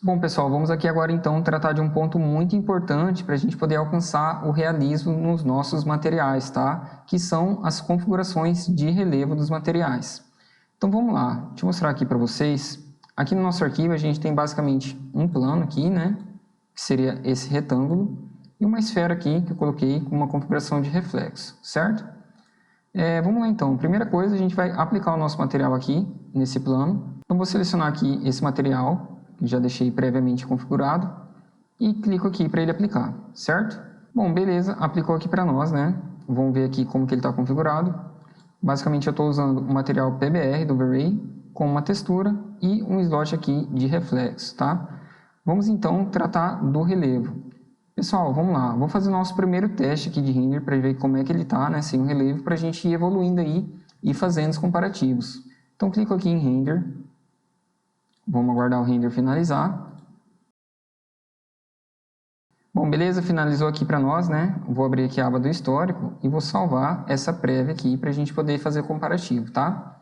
Bom, pessoal, vamos aqui agora então tratar de um ponto muito importante para a gente poder alcançar o realismo nos nossos materiais, tá? Que são as configurações de relevo dos materiais. Então vamos lá, deixa eu mostrar aqui para vocês. Aqui no nosso arquivo a gente tem basicamente um plano aqui, né? Que seria esse retângulo, e uma esfera aqui que eu coloquei com uma configuração de reflexo, certo? Vamos lá então, primeira coisa, a gente vai aplicar o nosso material aqui nesse plano. Então vou selecionar aqui esse material, que já deixei previamente configurado, e clico aqui para ele aplicar, certo? Bom, beleza, aplicou aqui para nós, né? Vamos ver aqui como que ele está configurado. Basicamente eu estou usando o material PBR do V-Ray com uma textura e um slot aqui de reflexo, tá? Vamos então tratar do relevo. Pessoal, vamos lá, vou fazer o nosso primeiro teste aqui de render para ver como é que ele está, né, sem o relevo, para a gente ir evoluindo aí e fazendo os comparativos. Então clico aqui em render, vamos aguardar o render finalizar. Bom, beleza, finalizou aqui para nós, né? Vou abrir aqui a aba do histórico e vou salvar essa prévia aqui para a gente poder fazer o comparativo, tá?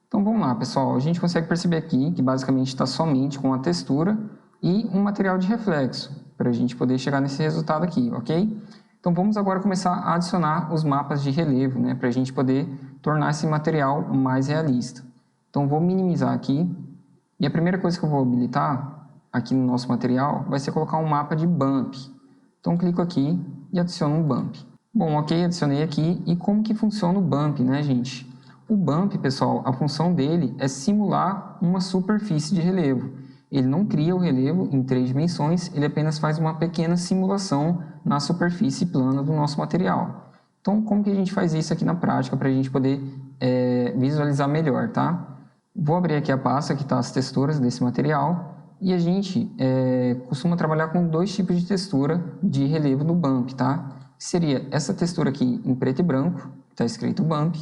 Então vamos lá, pessoal, a gente consegue perceber aqui que basicamente está somente com a textura e um material de reflexo, para a gente poder chegar nesse resultado aqui, ok? Então vamos agora começar a adicionar os mapas de relevo, né, para a gente poder tornar esse material mais realista. Então vou minimizar aqui, e a primeira coisa que eu vou habilitar aqui no nosso material vai ser colocar um mapa de bump. Então clico aqui e adiciono um bump. Bom, ok, adicionei aqui, e como que funciona o bump, né, gente? O bump, pessoal, a função dele é simular uma superfície de relevo. Ele não cria o relevo em 3 dimensões, ele apenas faz uma pequena simulação na superfície plana do nosso material. Então, como que a gente faz isso aqui na prática para a gente poder visualizar melhor, tá? Vou abrir aqui a pasta que está as texturas desse material e a gente costuma trabalhar com 2 tipos de textura de relevo no bump, tá? Seria essa textura aqui em preto e branco, está escrito bump,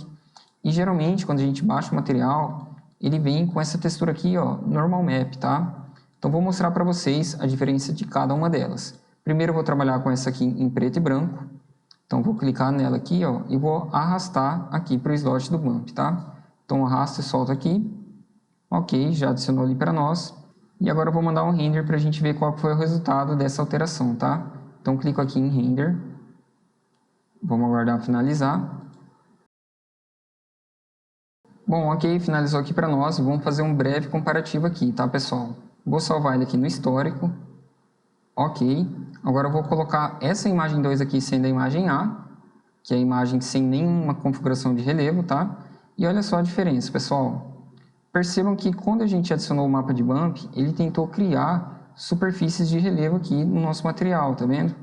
e geralmente quando a gente baixa o material, ele vem com essa textura aqui, ó, normal map, tá? Então vou mostrar para vocês a diferença de cada uma delas. Primeiro eu vou trabalhar com essa aqui em preto e branco. Então vou clicar nela aqui, ó, e vou arrastar aqui para o slot do bump, tá? Então arrasto e solto aqui. Ok, já adicionou ali para nós. E agora eu vou mandar um render para a gente ver qual foi o resultado dessa alteração, tá? Então clico aqui em render. Vamos aguardar finalizar. Bom, ok, finalizou aqui para nós. Vamos fazer um breve comparativo aqui, tá, pessoal? Vou salvar ele aqui no histórico. Ok. Agora eu vou colocar essa imagem 2 aqui sendo a imagem A, que é a imagem sem nenhuma configuração de relevo, tá? E olha só a diferença, pessoal. Percebam que quando a gente adicionou o mapa de bump, ele tentou criar superfícies de relevo aqui no nosso material, tá vendo?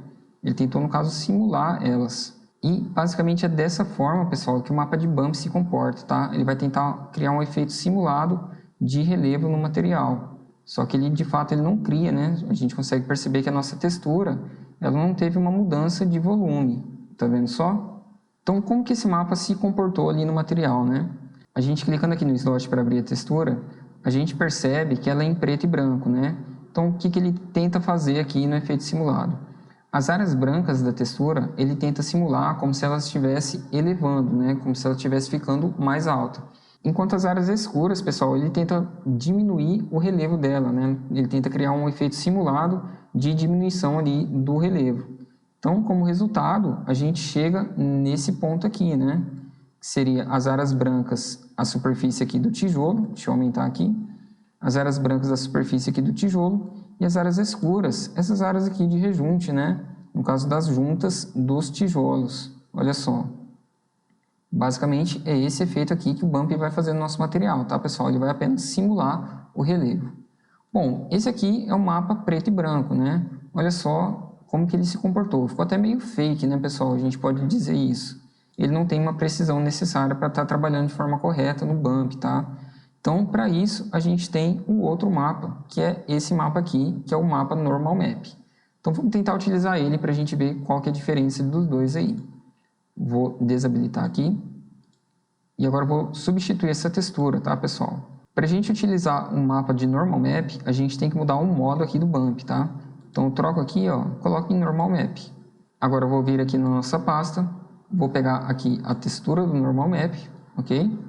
Ele tentou, no caso, simular elas. E basicamente é dessa forma, pessoal, que o mapa de bump se comporta, tá? Ele vai tentar criar um efeito simulado de relevo no material. Só que ele, de fato, ele não cria, né? A gente consegue perceber que a nossa textura, ela não teve uma mudança de volume, tá vendo só? Então, como que esse mapa se comportou ali no material, né? A gente clicando aqui no slot para abrir a textura, a gente percebe que ela é em preto e branco, né? Então, o que que ele tenta fazer aqui no efeito simulado? As áreas brancas da textura, ele tenta simular como se ela estivesse elevando, né? Como se ela estivesse ficando mais alta. Enquanto as áreas escuras, pessoal, ele tenta diminuir o relevo dela, né? Ele tenta criar um efeito simulado de diminuição ali do relevo. Então, como resultado, a gente chega nesse ponto aqui, né? Que seria as áreas brancas, a superfície aqui do tijolo, deixa eu aumentar aqui, as áreas brancas da superfície aqui do tijolo e as áreas escuras, essas áreas aqui de rejunte, né? No caso das juntas dos tijolos, olha só. Basicamente é esse efeito aqui que o bump vai fazer no nosso material, tá, pessoal? Ele vai apenas simular o relevo. Bom, esse aqui é um mapa preto e branco, né? Olha só como que ele se comportou. Ficou até meio fake, né, pessoal? A gente pode dizer isso. Ele não tem uma precisão necessária para estar trabalhando de forma correta no bump, tá? Então, para isso, a gente tem o outro mapa, que é esse mapa aqui, que é o mapa Normal Map. Então, vamos tentar utilizar ele para a gente ver qual que é a diferença dos dois aí. Vou desabilitar aqui. E agora vou substituir essa textura, tá, pessoal? Para a gente utilizar um mapa de Normal Map, a gente tem que mudar um modo aqui do bump, tá? Então, eu troco aqui, ó, coloco em Normal Map. Agora, eu vou vir aqui na nossa pasta, vou pegar aqui a textura do Normal Map, ok?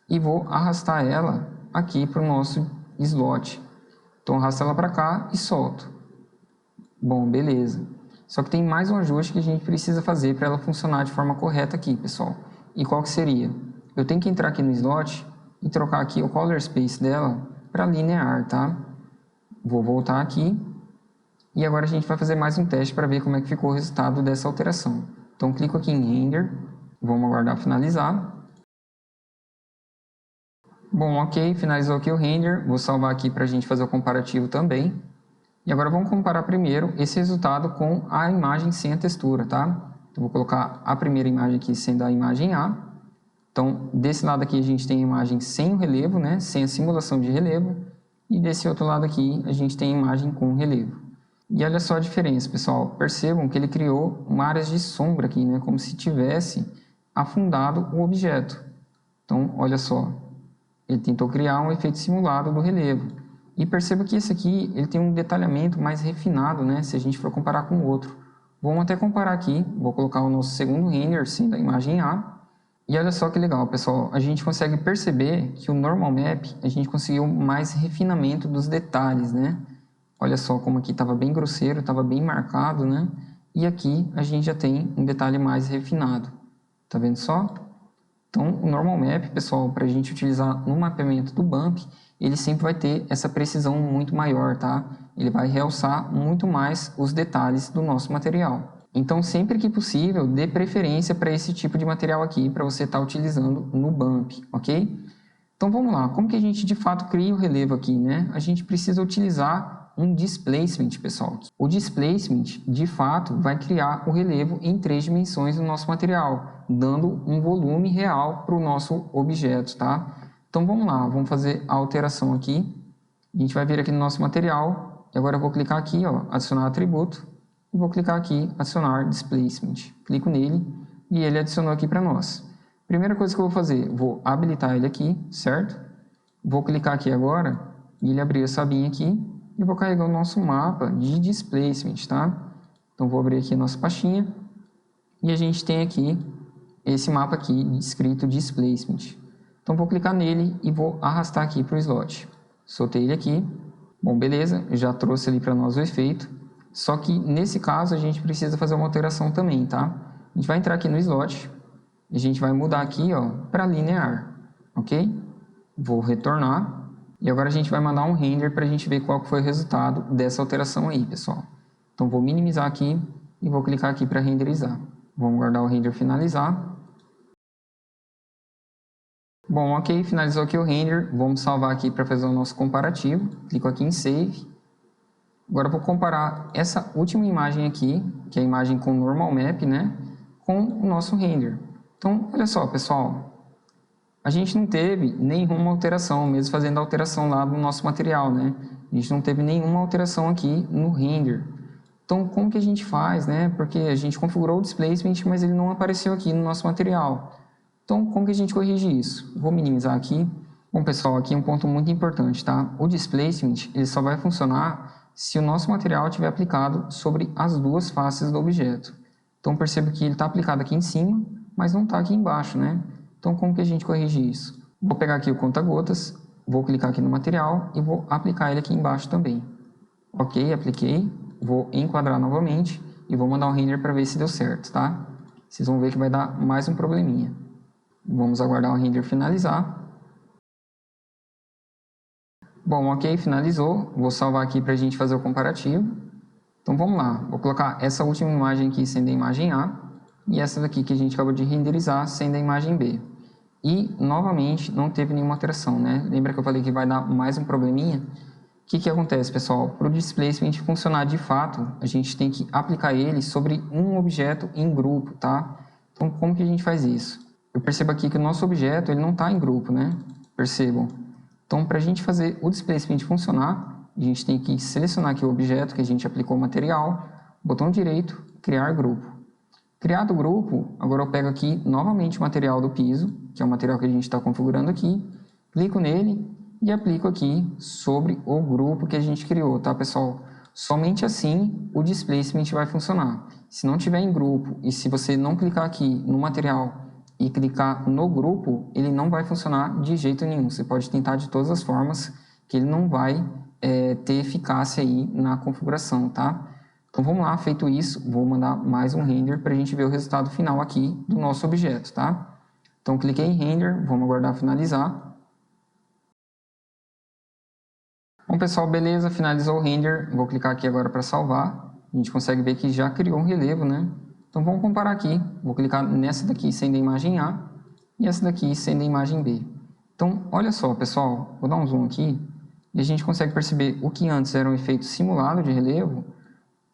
E vou arrastar ela aqui para o nosso slot. Então arrasta ela para cá e solto. Bom, beleza. Só que tem mais um ajuste que a gente precisa fazer para ela funcionar de forma correta aqui, pessoal. E qual que seria? Eu tenho que entrar aqui no slot e trocar aqui o color space dela para linear, tá? Vou voltar aqui e agora a gente vai fazer mais um teste para ver como é que ficou o resultado dessa alteração. Então clico aqui em render, vamos aguardar finalizar. Bom, ok, finalizou aqui o render, vou salvar aqui para a gente fazer o comparativo também. E agora vamos comparar primeiro esse resultado com a imagem sem a textura, tá? Então vou colocar a primeira imagem aqui sendo a imagem A. Então desse lado aqui a gente tem a imagem sem o relevo, né? Sem a simulação de relevo. E desse outro lado aqui a gente tem a imagem com relevo. E olha só a diferença, pessoal. Percebam que ele criou áreas de sombra aqui, né? Como se tivesse afundado o objeto. Então olha só, ele tentou criar um efeito simulado do relevo. E perceba que esse aqui ele tem um detalhamento mais refinado, né? Se a gente for comparar com o outro. Vamos até comparar aqui. Vou colocar o nosso segundo render, sendo a imagem A. E olha só que legal, pessoal. A gente consegue perceber que o Normal Map, a gente conseguiu mais refinamento dos detalhes, né? Olha só como aqui estava bem grosseiro, estava bem marcado, né? E aqui a gente já tem um detalhe mais refinado. Tá vendo só? Então, o Normal Map, pessoal, para a gente utilizar no mapeamento do bump, ele sempre vai ter essa precisão muito maior, tá? Ele vai realçar muito mais os detalhes do nosso material. Então, sempre que possível, dê preferência para esse tipo de material aqui, para você estar utilizando no bump, ok? Então, vamos lá. Como que a gente, de fato, cria o relevo aqui, né? A gente precisa utilizar um displacement, pessoal. O displacement, de fato, vai criar o relevo em 3 dimensões no nosso material, dando um volume real para o nosso objeto, tá? Então vamos lá, vamos fazer a alteração aqui. A gente vai vir aqui no nosso material e agora eu vou clicar aqui, ó, adicionar atributo e vou clicar aqui, adicionar displacement. Clico nele e ele adicionou aqui para nós. Primeira coisa que eu vou fazer, vou habilitar ele aqui, certo? Vou clicar aqui agora e ele abriu essa abinha aqui e vou carregar o nosso mapa de displacement, tá? Então vou abrir aqui a nossa pastinha e a gente tem aqui esse mapa aqui escrito displacement. Então vou clicar nele e vou arrastar aqui para o slot. Soltei ele aqui. Bom, beleza, já trouxe ali para nós o efeito. Só que nesse caso a gente precisa fazer uma alteração também, tá? A gente vai entrar aqui no slot. E a gente vai mudar aqui, ó, para linear, ok? Vou retornar. E agora a gente vai mandar um render para a gente ver qual foi o resultado dessa alteração aí, pessoal. Então vou minimizar aqui e vou clicar aqui para renderizar. Vamos guardar o render finalizar. Bom, ok, finalizou aqui o render, vamos salvar aqui para fazer o nosso comparativo, clico aqui em Save. Agora eu vou comparar essa última imagem aqui, que é a imagem com Normal Map, né, com o nosso render. Então, olha só, pessoal, a gente não teve nenhuma alteração, mesmo fazendo a alteração lá no nosso material, né, a gente não teve nenhuma alteração aqui no render. Então, como que a gente faz, né, porque a gente configurou o displacement, mas ele não apareceu aqui no nosso material. Então, como que a gente corrige isso? Vou minimizar aqui. Bom, pessoal, aqui é um ponto muito importante, tá? O displacement, ele só vai funcionar se o nosso material estiver aplicado sobre as duas faces do objeto. Então, perceba que ele está aplicado aqui em cima, mas não está aqui embaixo, né? Então, como que a gente corrige isso? Vou pegar aqui o conta-gotas, vou clicar aqui no material e vou aplicar ele aqui embaixo também. Ok, apliquei. Vou enquadrar novamente e vou mandar um render para ver se deu certo, tá? Vocês vão ver que vai dar mais um probleminha. Vamos aguardar o render finalizar. Bom, ok, finalizou. Vou salvar aqui para a gente fazer o comparativo. Então vamos lá. Vou colocar essa última imagem aqui sendo a imagem A e essa daqui que a gente acabou de renderizar sendo a imagem B. E, novamente, não teve nenhuma alteração, né? Lembra que eu falei que vai dar mais um probleminha? O que acontece, pessoal? Para o displacement funcionar de fato, a gente tem que aplicar ele sobre um objeto em grupo, tá? Então, como que a gente faz isso? Eu percebo aqui que o nosso objeto ele não está em grupo, né? Percebam. Então, para a gente fazer o displacement funcionar, a gente tem que selecionar aqui o objeto que a gente aplicou o material, botão direito, criar grupo. Criado o grupo, agora eu pego aqui novamente o material do piso, que é o material que a gente está configurando aqui, clico nele e aplico aqui sobre o grupo que a gente criou, tá, pessoal? Somente assim o displacement vai funcionar. Se não tiver em grupo e se você não clicar aqui no material e clicar no grupo, ele não vai funcionar de jeito nenhum. Você pode tentar de todas as formas que ele não vai ter eficácia aí na configuração, tá? Então vamos lá, feito isso, vou mandar mais um render para a gente ver o resultado final aqui do nosso objeto, tá? Então cliquei em render, vamos aguardar finalizar. Bom pessoal, beleza, finalizou o render, vou clicar aqui agora para salvar. A gente consegue ver que já criou um relevo, né? Então vamos comparar aqui, vou clicar nessa daqui sendo a imagem A e essa daqui sendo a imagem B. Então olha só pessoal, vou dar um zoom aqui e a gente consegue perceber o que antes era um efeito simulado de relevo.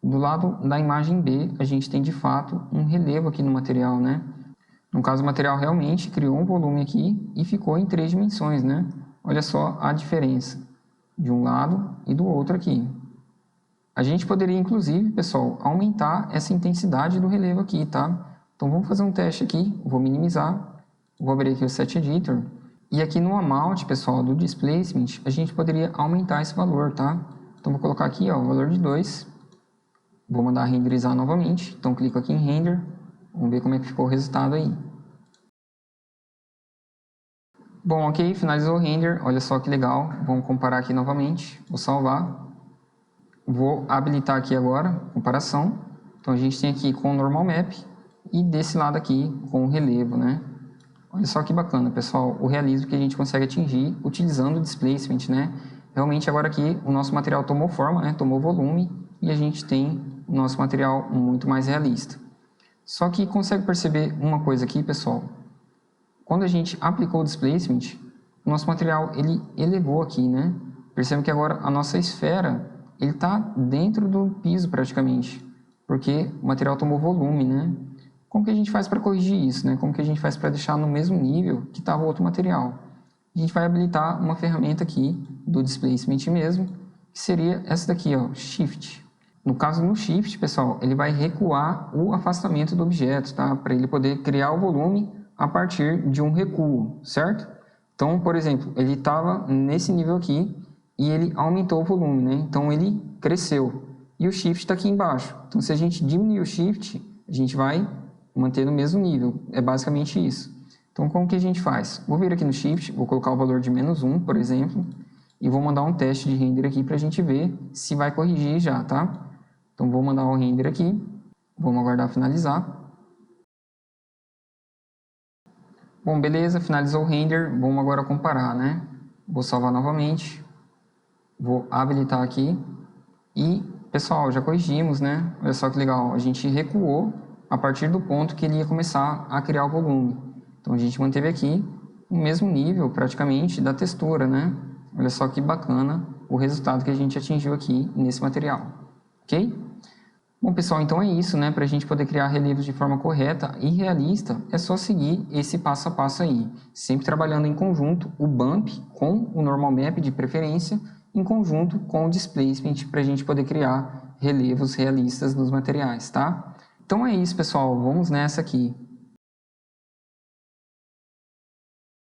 Do lado da imagem B, a gente tem de fato um relevo aqui no material, né? No caso, o material realmente criou um volume aqui e ficou em 3 dimensões, né? Olha só a diferença de um lado e do outro aqui. A gente poderia, inclusive, pessoal, aumentar essa intensidade do relevo aqui, tá? Então, vamos fazer um teste aqui. Vou minimizar. Vou abrir aqui o Set Editor. E aqui no Amount, pessoal, do Displacement, a gente poderia aumentar esse valor, tá? Então, vou colocar aqui, ó, o valor de 2. Vou mandar renderizar novamente, então clico aqui em Render, vamos ver como é que ficou o resultado aí. Bom, ok, finalizou o render, olha só que legal, vamos comparar aqui novamente, vou salvar. Vou habilitar aqui agora, comparação, então a gente tem aqui com o Normal Map e desse lado aqui com o relevo, né? Olha só que bacana, pessoal, o realismo que a gente consegue atingir utilizando o Displacement, né? Realmente agora aqui o nosso material tomou forma, né? Tomou volume e a gente tem o nosso material muito mais realista. Só que consegue perceber uma coisa aqui, pessoal? Quando a gente aplicou o Displacement, o nosso material ele elevou aqui, né? Percebe que agora a nossa esfera ele está dentro do piso praticamente, porque o material tomou volume, né? Como que a gente faz para corrigir isso, né? Como que a gente faz para deixar no mesmo nível que estava o outro material? A gente vai habilitar uma ferramenta aqui do Displacement mesmo, que seria essa daqui, ó, Shift. No caso, no Shift, pessoal, ele vai recuar o afastamento do objeto, tá? Para ele poder criar o volume a partir de um recuo, certo? Então, por exemplo, ele estava nesse nível aqui e ele aumentou o volume, né? Então, ele cresceu. E o Shift está aqui embaixo. Então, se a gente diminuir o Shift, a gente vai manter no mesmo nível. É basicamente isso. Então, como que a gente faz? Vou vir aqui no Shift, vou colocar o valor de -1, por exemplo, e vou mandar um teste de render aqui para a gente ver se vai corrigir já, tá? Então, vou mandar o render aqui, vamos aguardar finalizar. Bom, beleza, finalizou o render, vamos agora comparar, né? Vou salvar novamente, vou habilitar aqui e, pessoal, já corrigimos, né? Olha só que legal, a gente recuou a partir do ponto que ele ia começar a criar o volume. Então, a gente manteve aqui o mesmo nível, praticamente, da textura, né? Olha só que bacana o resultado que a gente atingiu aqui nesse material, ok? Bom, pessoal, então é isso, né? Para a gente poder criar relevos de forma correta e realista, é só seguir esse passo a passo aí. Sempre trabalhando em conjunto o Bump com o Normal Map de preferência, em conjunto com o Displacement para a gente poder criar relevos realistas nos materiais, tá? Então é isso, pessoal. Vamos nessa aqui.